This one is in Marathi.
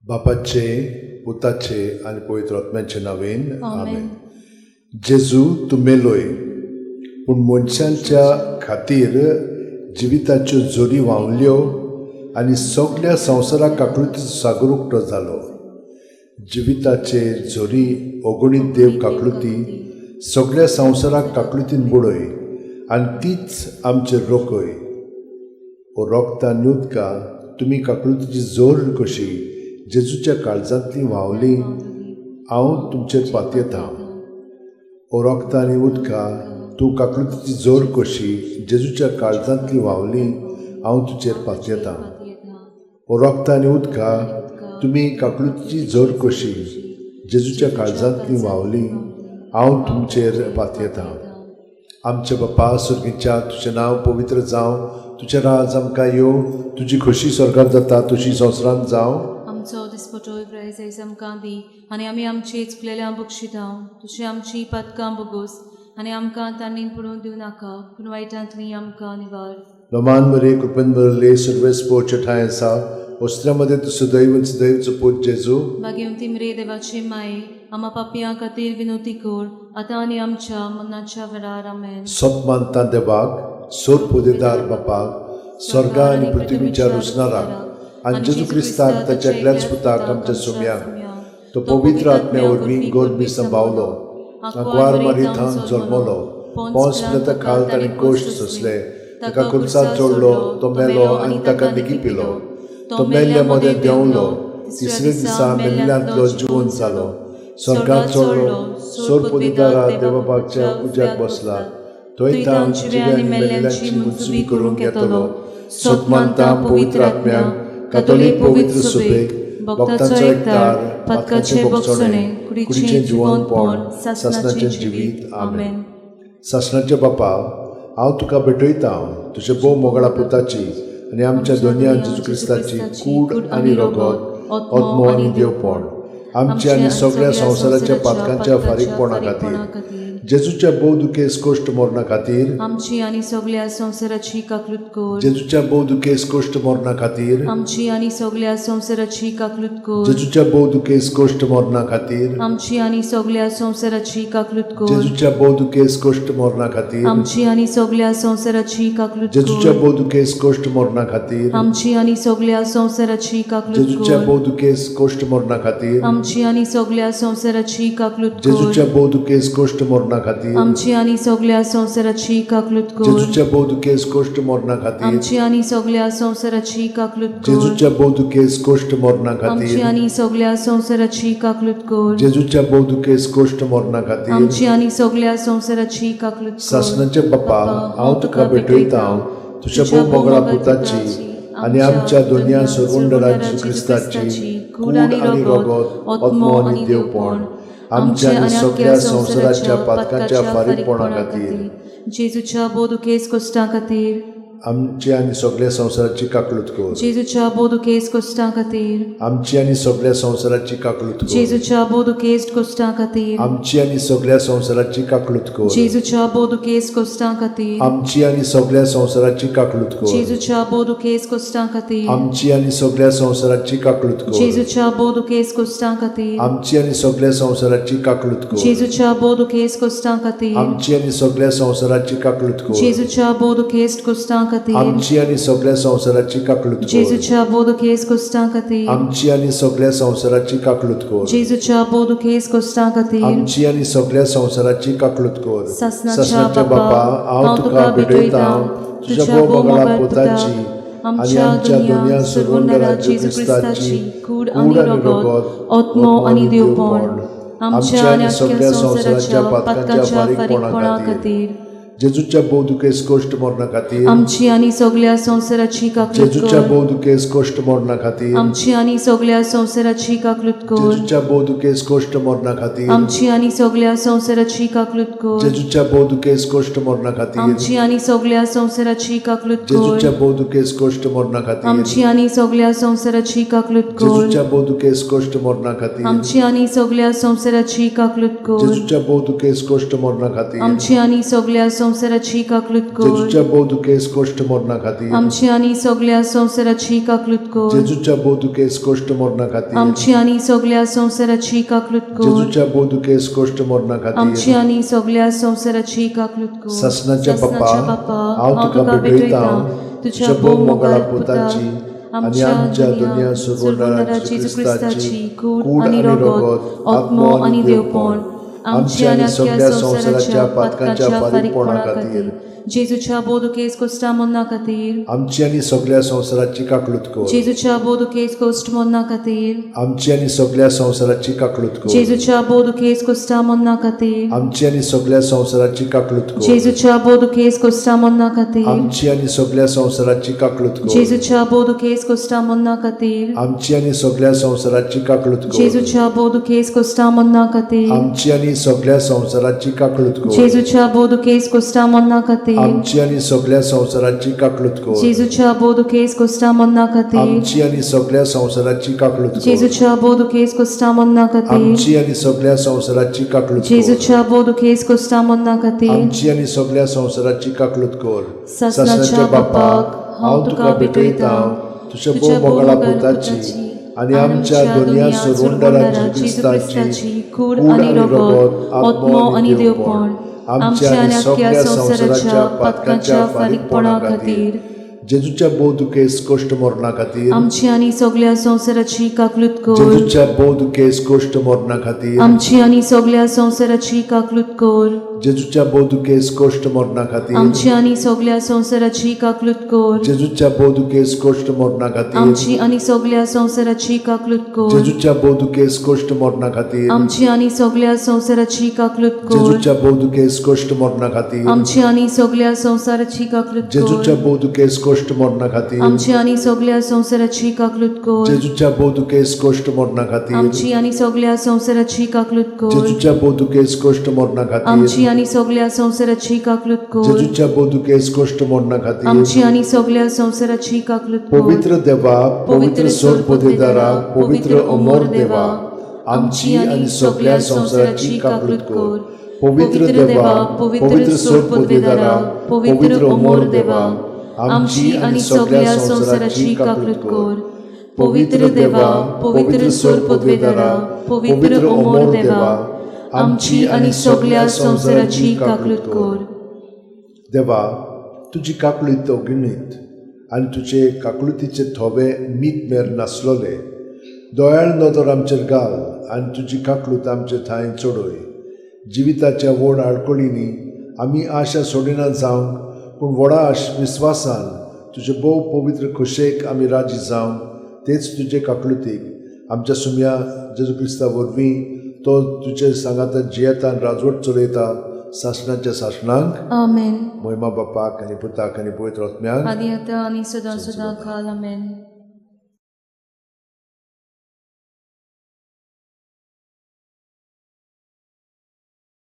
बापाचे, पुताचे आणि पवित्र आत्म्याचे नावेन आमेन. जेजू तूं मेलोय पूण मनशांच्या खातीर जिविताच्यो जोरी व्हांवल्यो आनी सगळ्या संवसाराक काकळुतीचो सागर उक्तो जालो. जिविताचे जोरी अगणीत देव काकळुती सगळ्या संवसाराक काकळुतीन बुडय आनी तीच आमचेर रोखय. ओ रोगतान उदका तुमी काकळुतीची जोर कशी जेजूच्या काळजांतली व्हांवली हांव तुमचेर पातयेतां. ओ रोगता आनी उदका तूं काकळुतीची जोर कशी जेजूच्या काळजांतली व्हांवली हांव तुजेर पातयेतां. ओ रोगता आनी उदका तुमी काकळुतीची जोर कशी जेजूच्या काळजांतली व्हांवली हांव तुमचेर पातयेतां. आमचे बापा सुर्गीच्या तुजें नांव पवित्र जावं, तुजें राज आमकां येवं, तुजी खोशी स्वर्गांत जाता तशी संवसारांत जावं. आमचो दिसपटोय प्रायज आयज आमकां दी आनी आमी आमची चुकलेल्या बक्षितां. तुजी आमची पदकां बगूस आनी आमकां तांणीन पडूंक दिवं नाका पूण वायटांतली आमकां निवार. लोमान मरे कृपेन भरले सर्वेस्पो ठाय आसा वस्त्रामध्ये तूं सदैवचो पूत जेजू. भाग्यवंती मरे देवाची माये आम्हा पापयां खातीर विनोती कर आतां आनी आमच्या मरणाच्या वेळार आमेन. सोप मानता देवाक, सोर पोदेदार बापाक, स्वर्गा आनी पृथ्वीच्या रुसणाराक आनी जेजू क्रिस्ताक ताच्या एकल्याच पुताक आमच्या सोम्याक तो पवित्र आत्म्या वरवीं गोरबी संभावलो, आंकवार मारी थांग जल्मलो, पोंस पिलाता खाल ताणें कोश्ट सोंसले, ताका खुर्सात जोडलो, तो मेलो आनी ताका निगी पिलो, तो मेल्ल्या मदें देंवलो, तिसरे दिसा मेल्ल्यांतलो जिवंत जालो, स्वर्गांत चडलो, सोर पोदेदारा देवापाच्या उज्याक बसला, थंय तां जिवे आनी मेल्ल्यांची मुनसुबी करूंक येतलो. सोप मानता पवित्र आत्म्याक, कातोलीक पवित्र सुबेक, भक्तांचो एकठार, पदकाचे भोगसणे, कुडीचें जिवंतपण, सासणाचें जिवीत. आमेन. सासणाचे बापा हांव तुका भेटयतां तुजे भोव मोगळा पुताची आनी आमच्या दोनया जेजू क्रिस्ताची कूड आनी रगत, आत्मो आनी देवपण आमच्या आनी सगळ्या संवसाराच्या पातकांच्या फारीकपणा खातीर, जेजूच्या भोव दुखेस कोश्ट मरणा खातीर आमची आनी सगळ्या संवसाराची काकलूत कर. जेजूच्या भोव दुखेस कोश्ट मरणा खातीर आमची आनी सगळ्या संवसाराची काकलूत कर. जेजूच्या भोव दुखेस कोश्ट मरणा खातीर आमची आनी सगळ्या संवसाराची काकलूत कर. जेजूच्या भोव दुखेस कोश्ट मरणा खातीर आमची आनी सगळ्या संवसाराची काकलूत जेजूच्या कर. भोव दुखेस कोश्ट मरणा खातीर आमची आनी सगळ्या संवसाराची काकलूत जेजूच्या कर. भोव दुखेस कोश्ट मरणा खातीर आमची आनी सगळ्या संवसाराची काकलूत कर. जेजूच्या भोव दुखेस कोश्ट मरणा खातीर आमची आनी सगळ्या संवसाराची काकलूत कर. जेजूच्या भोव दुखेस कोश्ट मरणा खातीर आमची आनी सगळ्या संवसाराची काकलूत कर. जेजूच्या भोव दुखेस कोश्ट मरणा आमची खातीर आनी सगळ्या संवसाराची काकलूत कर. जेजूच्या भोव दुखेस कोश्ट मरणा खातीर आमची आनी सगळ्या संवसाराची काकलूत कर. सासणाचे बापा हांव तुका भेटयतां तुज्या भोव मोगळा पुताची आनी आमच्या दोनया सर्वंडरा जेजू क्रिस्ताची कूड आनी रगत, आत्मो आनी देवपण आमच्या आनी सगळ्या संवसाराच्या पातकांच्या फारीकपणा खातीर, जेजूच्या बोदुकेस कोश्टां खातीर आमची आनी सगळ्या संवसाराची काकलूत कर. जेजूच्या बोदुकेस कोश्टां खातीर आमची आनी सगळ्या संवसाराची काकलूत कर. जेजूच्या बोदुकेस कोश्टां खातीर आमची आनी सगळ्या संवसाराची काकलूत कर. जेजूच्या बोदुकेस कोश्टां खातीर आमची आनी सगळ्या संवसाराची काकलूत कर. जेजूच्या बोदुकेस कोश्टां खातीर आमची आनी सगळ्या संवसाराची काकलूत कर. जेजूच्या बोदुकेस कोश्टां खातीर आमची आनी सगळ्या संवसाराची काकलूत कर. जेजूच्या बोदुकेस कोश्टां खातीर आमची आनी सगळ्या संवसाराची काकलूत कर. जेजूच्या बोदुकेस कोश्टां खातीर आमची आनी सगळ्या संवसाराची काकलूत कर. जेजूच्या बोदुकेस कोश्टां खातीर आमची आनी सगळ्या संवसाराची काकलूत कर. जेजूच्या बोदुकेस कोश्टां खातीर आमची आनी सगळ्या संवसाराची काकलूत कर. सासणाच्या बापा हांव तुका भेटयतां तुज्या भोव मोगळा पुताची आनी आमच्या दोनया सर्वंडरा जेजू क्रिस्ताची कूड आनी रगत, आत्मो आनी देवपण आमच्या आनी सगळ्या संवसाराच्या पातकांच्या फारीकपणा खातीर, जेजूच्या भोव दुखेस कोश्ट मरणा खातीर आमची आनी सगळ्या संवसाराची काकलूत जेजूच्या कर. भोव दुखेस कोश्ट मरणा खातीर आमची आनी सगळ्या संवसाराची काकलूत कर. जेजूच्या भोव दुखेस कोश्ट मरणा खातीर आमची आनी सगळ्या संवसाराची काकलूत कर. जेजूच्या भोव दुखेस कोश्ट मरणा खातीर आमची आनी सगळ्या संवसाराची काकलूत कर. जेजूच्या भोव दुखेस कोश्ट मरणा खातीर आमची आनी सगळ्या संवसाराची काकलूत कर. जेजूच्या भोव दुखेस कोश्ट मरणा खातीर आमची आनी सगळ्या संवसाराची काकलूत कर. जेजूच्या भोव दुखेस कोश्ट मरणा खातीर आमची आनी सगळ्या संवसाराची काकलूत कर जेजूच्या बोधुकेस कोष्ट मरणा खातीर आमची आनी सगळ्या संवसाराची काकलूत कर जेजूच्या बोधुकेस कोष्ट मरणा खातीर आमची आनी सगळ्या संवसाराची काकलूत कर जेजूच्या बोधुकेस कोष्ट मरणा आमची खातीर आनी सगळ्या संवसाराची काकलूत कर ससनाच्या बाप्पा हांव तुका भेटयता तुझ्या भोव मोगाळ पुताची आमच्या दुनिया सुरवणाराची क्रिस्ताची कूड आनी रगत आत्मो आनी देवपण आमची आनी सगळ्या संवसाराच्या पातकांच्या फारीकपणा खातीर जेजूच्या बोधकेस कोस्टा मन्ना खातीर आमची आनी सगळ्या संवसाराची काकलूत कर जेजूच्या बोधकेस कोस्ट मन्ना खातीर आमची आनी सगळ्या संवसाराची काकलूत कर जेजूच्या बोधकेस कोस्टा मन्ना खातीर आमची आनी सगळ्या संवसाराची काकलूत कर जेजूच्या बोधकेस कोस्टा मन्ना खातीर आमची आनी सगळ्या संवसाराची काकलूत कर जेजूच्या बोधकेस कोस्टा मन्ना खातीर आमची आनी सगळ्या संवसाराची काकलूत कर जेजूच्या बोधकेस कोस्टा मन्ना खातीर आमची आनी सगळ्या संवसाराची काकलूत कर जेजूच्या बोधकेस कोस्टा मन्ना खातीर आमची आनी सगळ्या संवसाराची काकलूत कर जेजूच्या बोधकेस कोस्टा मन्ना खातीर आमची आनी सगळ्या संवसाराची काकलूत कर जेजूच्या बोधकेस कोस्टा मन्ना खातीर आमची आनी सगळ्या संवसाराची काकलूत कर जेजूच्या बोधकेस कोस्टा मन्ना खातीर आमची आनी सगळ्या संवसाराची काकलूत कर ससनाच्या बापाक हांव तुका भेटयता तुझ्या भोव मोगाळा पुताची आनी आमच्या दुनिया सुरवणाराची क्रिस्ताची कूड आनी रगत आत्मो आनी देवपण आमच्या आनी सगळ्या संवसाराच्या पातकांच्या फारीकपणा खातीर जेजूच्या बोधुकेस कोष्ट मरणा खातीर आमची आनी सगळ्या संवसाराची काकलूत कर जेजूच्या बोधुकेस कोष्ट मरणा खातीर आमची आनी सगळ्या संवसाराची काकलूत कर जेजूच्या बोधुकेस कोष्ट मरणा खातीर आमची आनी सगळ्या संवसाराची काकलूत कर जेजूच्या बोधुकेस कोष्ट मरणा खातीर आमची आनी सगळ्या संवसाराची काकलूत कर जेजूच्या बोधुकेस कोष्ट मरणा खातीर आमची आनी सगळ्या संवसाराची काकलूत कर जेजूच्या बोधुकेस कोष्ट मरणा खातीर आमची आनी सगळ्या संवसाराची काकलूत कर जेजूच्या बोधुकेस कोष्ट मरणा खातीर आमची आनी सगळ्या संवसाराची काकलूत कर जेजूच्या बोधुकेस कोष्ट मरणा खातीर आमची आनी सगळ्या संवसाराची काकलूत कर जेजूच्या बोधुकेस कोष्ट मरणा खातीर आमची आनी सगळ्या संवसाराची काकलूत कर जेजूच्या बोधुकेस कोष्ट मरणा खातीर आमची आनी सगळ्या संवसाराची काकलूत कर पवित्र देवा पवित्र सोर पोतेदारा पवित्र अमोर देवा आमची आनी सगळ्या संवसाराची काकलूत कर पवित्र देवा पवित्र सोर पोतेदारा पवित्र अमोर देवा आमची आनी सगळ्या संवसाराची काकलूत कर पवित्र देवा पवित्र सोर पोतेदारा पवित्र अमोर देवा आमची आनी सगळ्या संवसाराची काकलूत कर देवा तुजी काकलूत अगिणीत आनी तुजे काकलुतीचे थोबे मीठ मेर नासलोले दोयाळ नदर आमचेर घाल आनी तुजी काकलूत आमचे थंय चडय जिविताच्या व्हड आडकोळींनी आमी आशा सोडिना जावंक पूण व्हडा विस्वासान तुजे भोव पवित्र खोशेक आमी राजी जावंक तेच तुजे काकलुतीक आमच्या सुम्या जेजू क्रिस्ता वरवीं तो तुजे सांगाता जियेता आनी राजवट चलयता सासणाच्या सासणांक आमेन महिमा बापाक आनी पुताक आनी पवित्र आत्म्याक आदी आतां आनी सदां सदां काल आमेन